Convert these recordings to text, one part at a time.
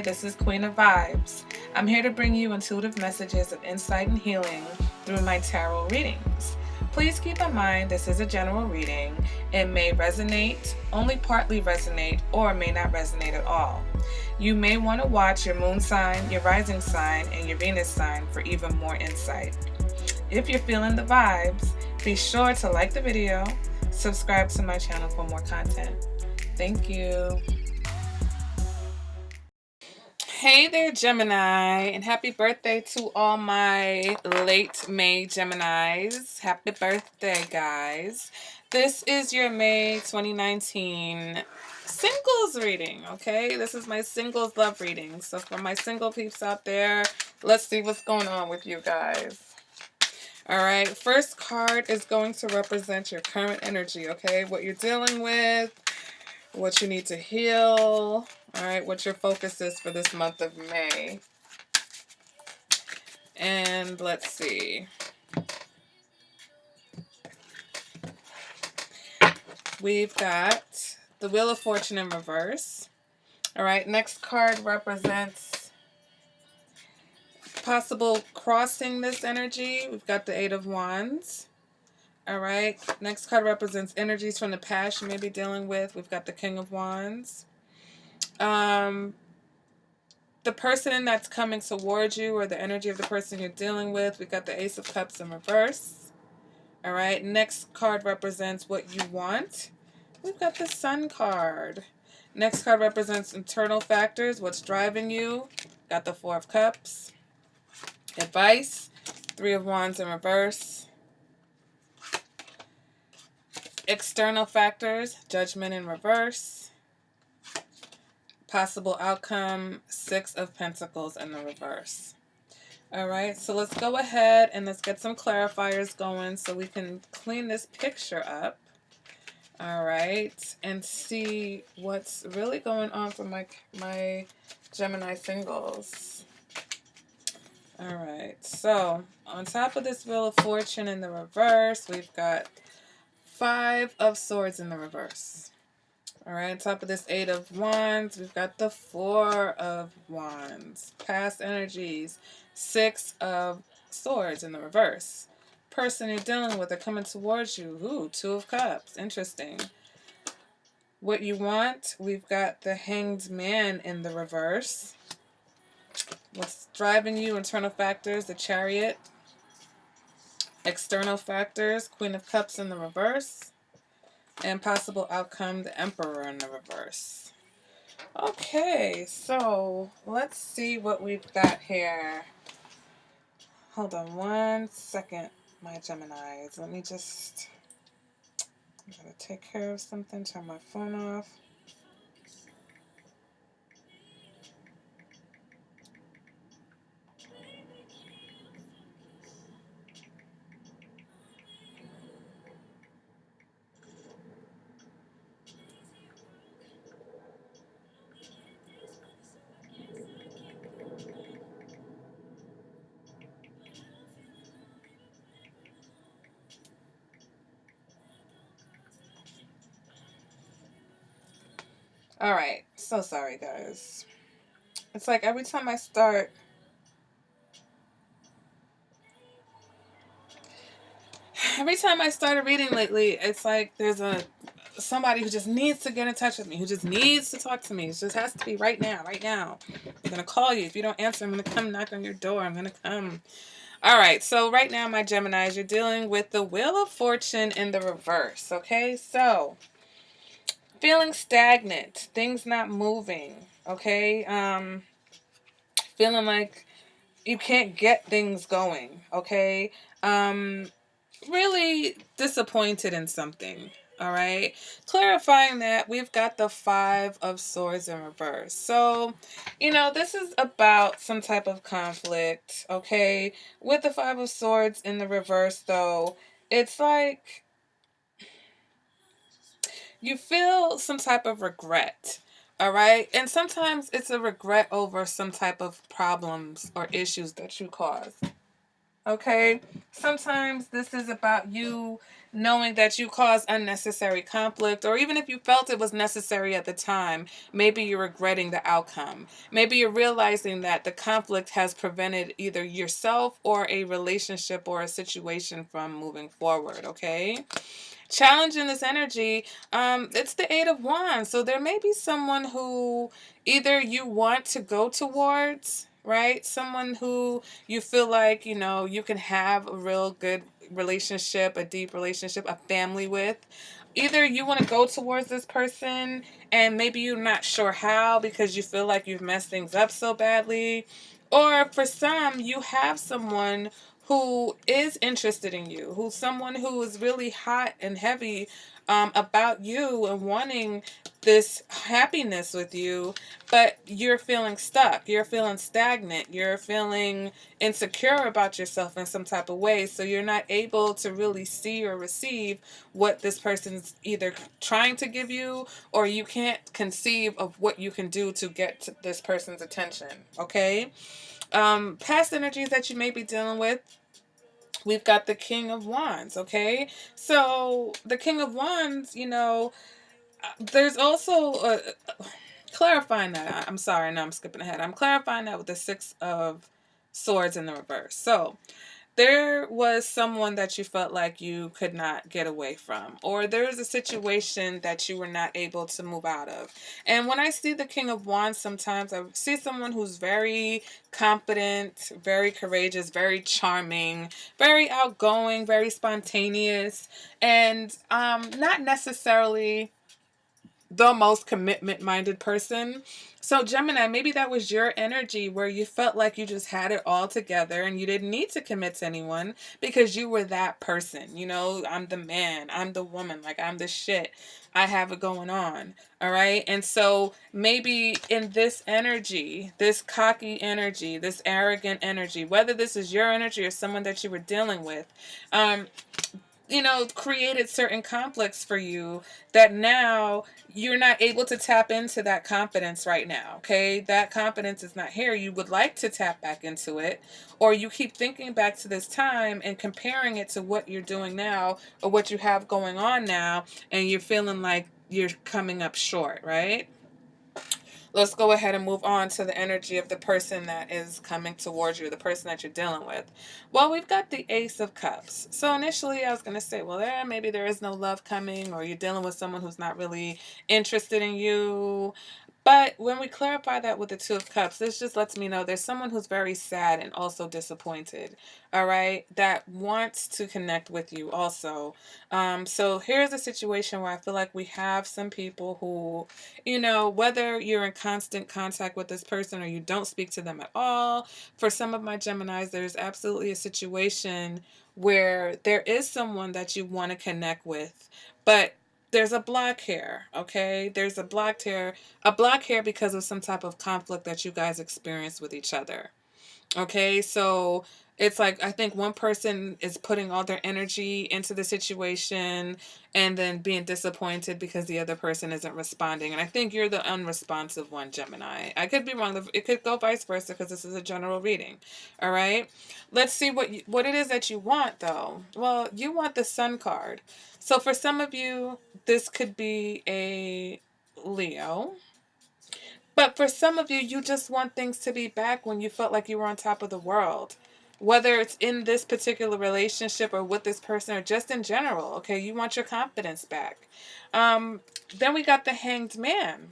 this is Queen of Vibes. I'm here to bring you intuitive messages of insight and healing through my tarot readings. Please keep in mind this is a general reading. It may resonate, only partly resonate, or may not resonate at all. You may want to watch your moon sign, your rising sign, and your Venus sign for even more insight. If you're feeling the vibes, be sure to like the video, subscribe to my channel for more content. Thank you. Hey there, Gemini, and happy birthday to all my late May Geminis. Happy birthday, guys. This is your May 2019 singles reading, okay? This is my singles love reading. So for my single peeps out there, let's see what's going on with you guys. All right, first card is going to represent your current energy, okay? What you're dealing with, what you need to heal. All right, what your focus is for this month of May. And let's see. We've got the Wheel of Fortune in reverse. All right, next card represents possible crossing this energy. We've got the Eight of Wands. All right, next card represents energies from the past you may be dealing with. We've got the King of Wands. The person that's coming towards you, or the energy of the person you're dealing with. We've got the Ace of Cups in reverse. All right, next card represents what you want. We've got the Sun card. Next card represents internal factors, what's driving you. Got the Four of Cups. Advice, Three of Wands in reverse. External factors, Judgment in reverse. Possible outcome, Six of Pentacles in the reverse. All right, so let's go ahead and let's get some clarifiers going so we can clean this picture up. All right, and see what's really going on for my Gemini singles. All right, so on top of this Wheel of Fortune in the reverse, we've got Five of Swords in the reverse. All right, on top of this Eight of Wands, we've got the Four of Wands. Past energies, Six of Swords in the reverse. Person you're dealing with are coming towards you. Ooh, Two of Cups. Interesting. What you want, we've got the Hanged Man in the reverse. What's driving you, internal factors, the Chariot. External factors, Queen of Cups in the reverse. And possible outcome, the Emperor in the reverse. Okay, so let's see what we've got here. Hold on one second, my Geminis. Let me just, I'm going to take care of something, turn my phone off. All right, so sorry, guys. It's like every time I start, a reading lately, it's like there's somebody who just needs to get in touch with me, who just needs to talk to me. It just has to be right now, right now. I'm going to call you. If you don't answer, I'm going to come knock on your door. I'm going to come. All right, so right now, my Geminis, you're dealing with the Wheel of Fortune in the reverse, okay? So, feeling stagnant, things not moving, okay? Feeling like you can't get things going, okay? Really disappointed in something, all right? Clarifying that, we've got the Five of Swords in reverse. So, you know, this is about some type of conflict, okay? With the Five of Swords in the reverse, though, it's like you feel some type of regret, all right? And sometimes it's a regret over some type of problems or issues that you caused. Okay? Sometimes this is about you knowing that you caused unnecessary conflict, or even if you felt it was necessary at the time, maybe you're regretting the outcome. Maybe you're realizing that the conflict has prevented either yourself or a relationship or a situation from moving forward, okay? Challenging this energy, it's the Eight of Wands. So there may be someone who either you want to go towards, right? Someone who you feel like, you can have a real good relationship, a deep relationship, a family with. Either you want to go towards this person and maybe you're not sure how because you feel like you've messed things up so badly. Or for some, you have someone who is interested in you, who's someone who is really hot and heavy about you and wanting this happiness with you, but you're feeling stuck, you're feeling stagnant, you're feeling insecure about yourself in some type of way, so you're not able to really see or receive what this person's either trying to give you, or you can't conceive of what you can do to get to this person's attention, okay? Past energies that you may be dealing with, we've got the King of Wands, okay? So the King of Wands, there's also clarifying that. I'm sorry, no, I'm skipping ahead. I'm clarifying that with the Six of Swords in the reverse. So there was someone that you felt like you could not get away from, or there was a situation that you were not able to move out of. And when I see the King of Wands, sometimes I see someone who's very confident, very courageous, very charming, very outgoing, very spontaneous, and not necessarily the most commitment minded person. So, Gemini, maybe that was your energy where you felt like you just had it all together and you didn't need to commit to anyone because you were that person. I'm the man, I'm the woman, like I'm the shit. I have it going on. All right. And so maybe in this energy, this cocky energy, this arrogant energy, whether this is your energy or someone that you were dealing with, um, created certain conflicts for you that now you're not able to tap into that confidence right now. Okay. That confidence is not here. You would like to tap back into it, or you keep thinking back to this time and comparing it to what you're doing now or what you have going on now, and you're feeling like you're coming up short, right? Let's go ahead and move on to the energy of the person that is coming towards you, the person that you're dealing with. Well, we've got the Ace of Cups. So initially I was going to say, well, maybe there is no love coming, or you're dealing with someone who's not really interested in you. But when we clarify that with the Two of Cups, this just lets me know there's someone who's very sad and also disappointed, all right, that wants to connect with you also. So here's a situation where I feel like we have some people who, whether you're in constant contact with this person or you don't speak to them at all, for some of my Geminis, there's absolutely a situation where there is someone that you want to connect with, but there's a block here, okay? There's a block here because of some type of conflict that you guys experience with each other. Okay, so it's like I think one person is putting all their energy into the situation and then being disappointed because the other person isn't responding. And I think you're the unresponsive one, Gemini. I could be wrong. It could go vice versa because this is a general reading. All right, let's see what it is that you want, though. Well, you want the Sun card. So for some of you, this could be a Leo. But for some of you, you just want things to be back when you felt like you were on top of the world. Whether it's in this particular relationship or with this person or just in general, okay? You want your confidence back. Then we got the Hanged Man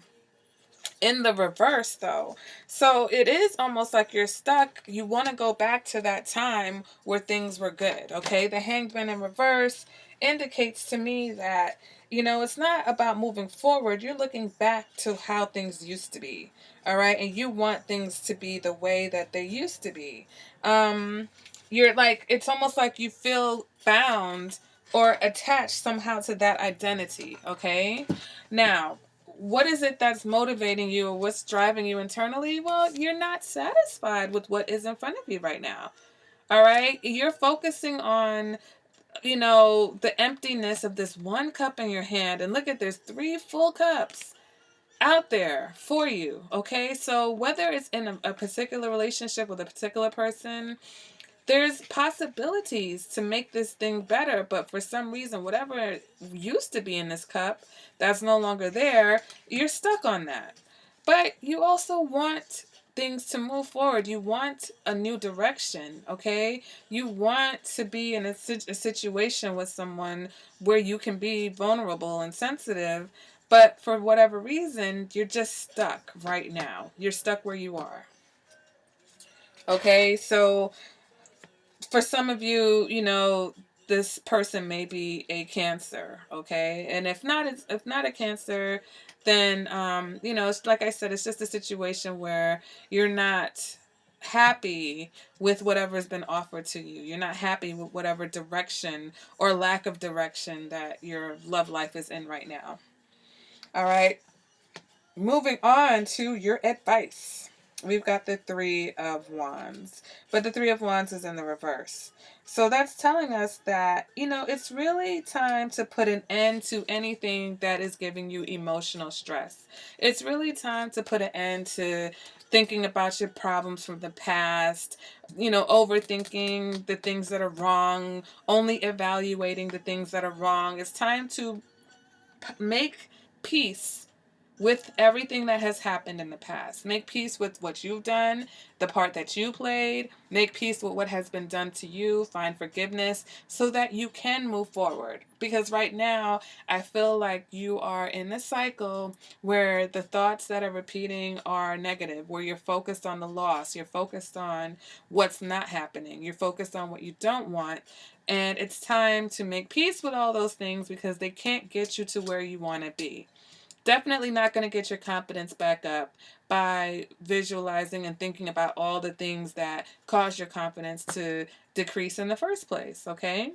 in the reverse, though. So it is almost like you're stuck. You want to go back to that time where things were good, okay? The Hanged Man in reverse indicates to me that, it's not about moving forward. You're looking back to how things used to be, all right? And you want things to be the way that they used to be. You're like, it's almost like you feel bound or attached somehow to that identity, okay? Now, what is it that's motivating you, or what's driving you internally? Well, you're not satisfied with what is in front of you right now. All right? You're focusing on, the emptiness of this one cup in your hand. And look at, there's 3 full cups out there for you. Okay? So whether it's in a particular relationship with a particular person, there's possibilities to make this thing better, but for some reason, whatever used to be in this cup that's no longer there, you're stuck on that. But you also want things to move forward. You want a new direction, okay? You want to be in a situation with someone where you can be vulnerable and sensitive, but for whatever reason, you're just stuck right now. You're stuck where you are. Okay, so for some of you, this person may be a Cancer, okay? And if not a Cancer, then it's like I said, it's just a situation where you're not happy with whatever's been offered to you. You're not happy with whatever direction or lack of direction that your love life is in right now. All right. Moving on to your advice. We've got the Three of Wands, but the Three of Wands is in the reverse. So that's telling us that, it's really time to put an end to anything that is giving you emotional stress. It's really time to put an end to thinking about your problems from the past, overthinking the things that are wrong, only evaluating the things that are wrong. It's time to make peace with everything that has happened in the past. Make peace with what you've done, the part that you played. Make peace with what has been done to you. Find forgiveness so that you can move forward. Because right now, I feel like you are in a cycle where the thoughts that are repeating are negative, where you're focused on the loss, you're focused on what's not happening, you're focused on what you don't want. And it's time to make peace with all those things because they can't get you to where you want to be. Definitely not going to get your confidence back up by visualizing and thinking about all the things that cause your confidence to decrease in the first place, okay?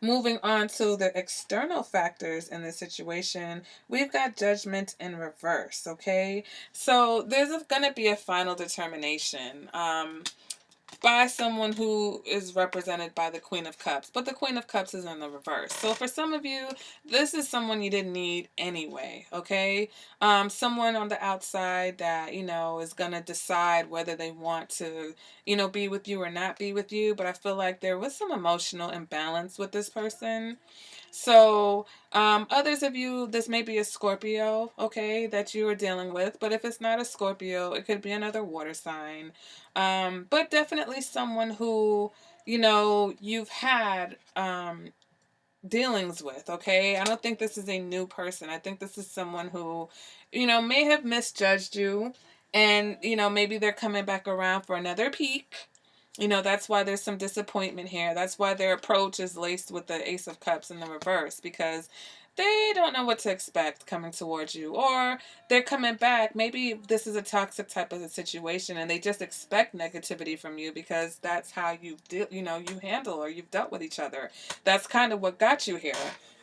Moving on to the external factors in this situation, we've got Judgment in reverse, okay? So there's going to be a final determination. By someone who is represented by the Queen of Cups. But the Queen of Cups is in the reverse. So for some of you, this is someone you didn't need anyway, okay? Someone on the outside that, is going to decide whether they want to, be with you or not be with you. But I feel like there was some emotional imbalance with this person. So, others of you, this may be a Scorpio, okay, that you are dealing with. But if it's not a Scorpio, it could be another water sign. But definitely someone who, you've had dealings with, okay? I don't think this is a new person. I think this is someone who, may have misjudged you. And, maybe they're coming back around for another peek. That's why there's some disappointment here. That's why their approach is laced with the Ace of Cups in the reverse, because they don't know what to expect coming towards you. Or they're coming back. Maybe this is a toxic type of a situation and they just expect negativity from you because that's how you you handle or you've dealt with each other. That's kind of what got you here.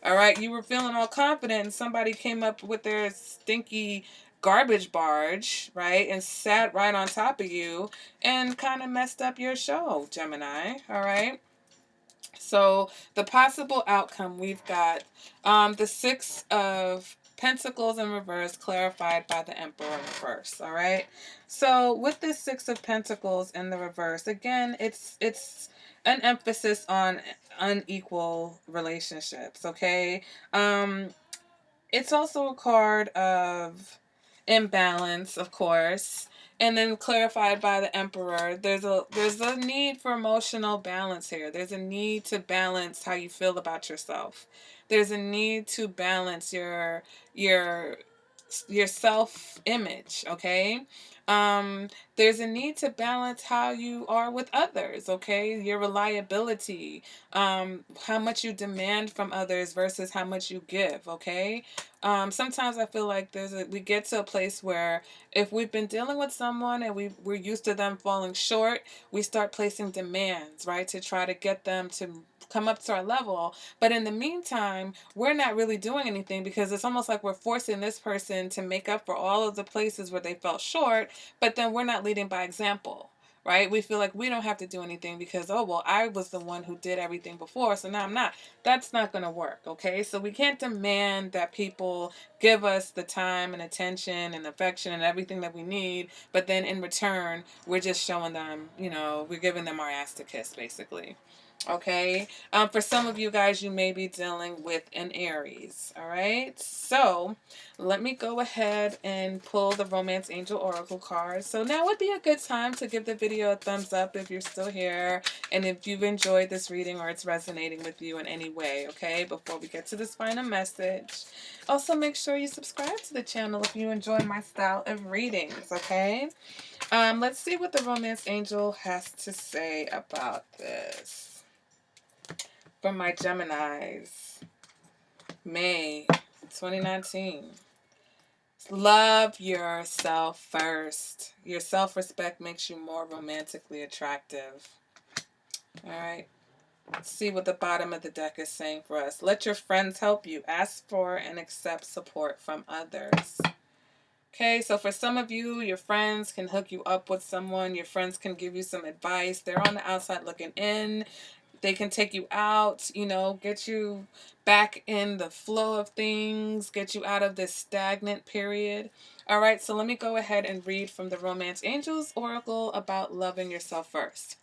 All right, you were feeling all confident and somebody came up with their stinky garbage barge, right, and sat right on top of you and kind of messed up your show, Gemini. All right. So the possible outcome, we've got the Six of Pentacles in reverse, clarified by the Emperor in reverse. All right. So with this Six of Pentacles in the reverse, again, it's an emphasis on unequal relationships. Okay. It's also a card of imbalance, of course, and then clarified by the Emperor. There's a need for emotional balance here. There's a need to balance how you feel about yourself. There's a need to balance your your self image, okay? There's a need to balance how you are with others, okay? Your reliability, how much you demand from others versus how much you give, okay? Sometimes I feel like we get to a place where if we've been dealing with someone and we're used to them falling short, we start placing demands, right, to try to get them to come up to our level. But in the meantime, we're not really doing anything because it's almost like we're forcing this person to make up for all of the places where they fell short, but then we're not leading by example. right? We feel like we don't have to do anything because, oh, well, I was the one who did everything before, so now I'm not. That's not going to work, okay? So we can't demand that people give us the time and attention and affection and everything that we need, but then in return, we're just showing them, we're giving them our ass to kiss, basically. Okay. For some of you guys, you may be dealing with an Aries. All right. So let me go ahead and pull the Romance Angel Oracle card. So now would be a good time to give the video a thumbs up if you're still here and if you've enjoyed this reading or it's resonating with you in any way. Okay. Before we get to this final message. Also, make sure you subscribe to the channel if you enjoy my style of readings. Okay. Let's see what the Romance Angel has to say about this. For my Geminis, May 2019. Love yourself first. Your self-respect makes you more romantically attractive. All right. Let's see what the bottom of the deck is saying for us. Let your friends help you. Ask for and accept support from others. Okay, so for some of you, your friends can hook you up with someone. Your friends can give you some advice. They're on the outside looking in. They can take you out, get you back in the flow of things, get you out of this stagnant period. All right, so let me go ahead and read from the Romance Angels Oracle about loving yourself first.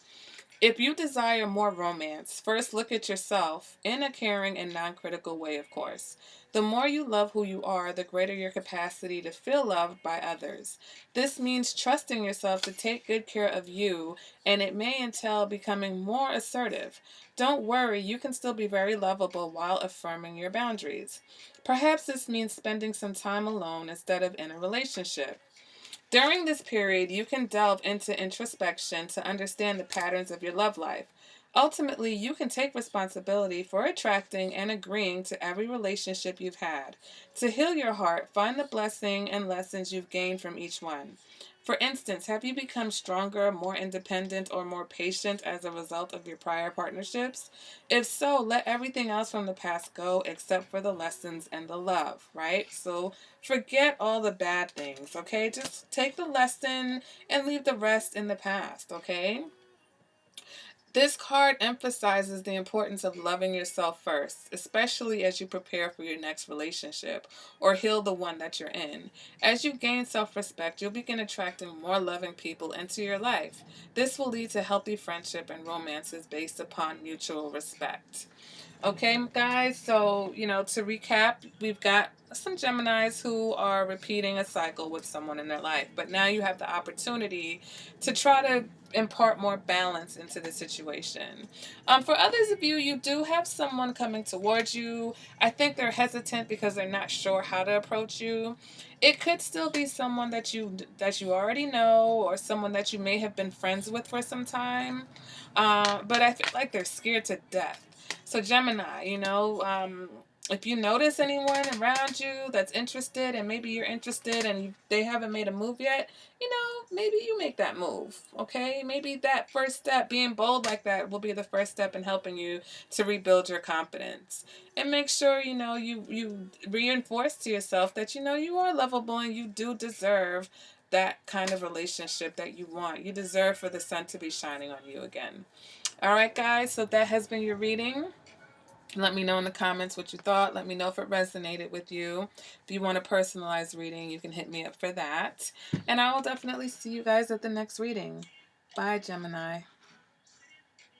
If you desire more romance, first look at yourself in a caring and non-critical way, of course. The more you love who you are, the greater your capacity to feel loved by others. This means trusting yourself to take good care of you, and it may entail becoming more assertive. Don't worry, you can still be very lovable while affirming your boundaries. Perhaps this means spending some time alone instead of in a relationship. During this period, you can delve into introspection to understand the patterns of your love life. Ultimately, you can take responsibility for attracting and agreeing to every relationship you've had. To heal your heart, find the blessing and lessons you've gained from each one. For instance, have you become stronger, more independent, or more patient as a result of your prior partnerships? If so, let everything else from the past go except for the lessons and the love, right? So forget all the bad things, okay? Just take the lesson and leave the rest in the past, okay? This card emphasizes the importance of loving yourself first, especially as you prepare for your next relationship or heal the one that you're in. As you gain self-respect, you'll begin attracting more loving people into your life. This will lead to healthy friendship and romances based upon mutual respect. Okay, guys, so, to recap, we've got some Geminis who are repeating a cycle with someone in their life, but now you have the opportunity to try to impart more balance into the situation. For others of you, you do have someone coming towards you. I think they're hesitant because they're not sure how to approach you. It could still be someone that you already know, or someone that you may have been friends with for some time, but I feel like they're scared to death. So Gemini, if you notice anyone around you that's interested, and maybe you're interested and they haven't made a move yet, maybe you make that move, okay? Maybe that first step, being bold like that, will be the first step in helping you to rebuild your confidence. And make sure, you reinforce to yourself that, you are lovable and you do deserve that kind of relationship that you want. You deserve for the sun to be shining on you again. All right, guys, so that has been your reading. Let me know in the comments what you thought. Let me know if it resonated with you. If you want a personalized reading, you can hit me up for that. And I will definitely see you guys at the next reading. Bye, Gemini.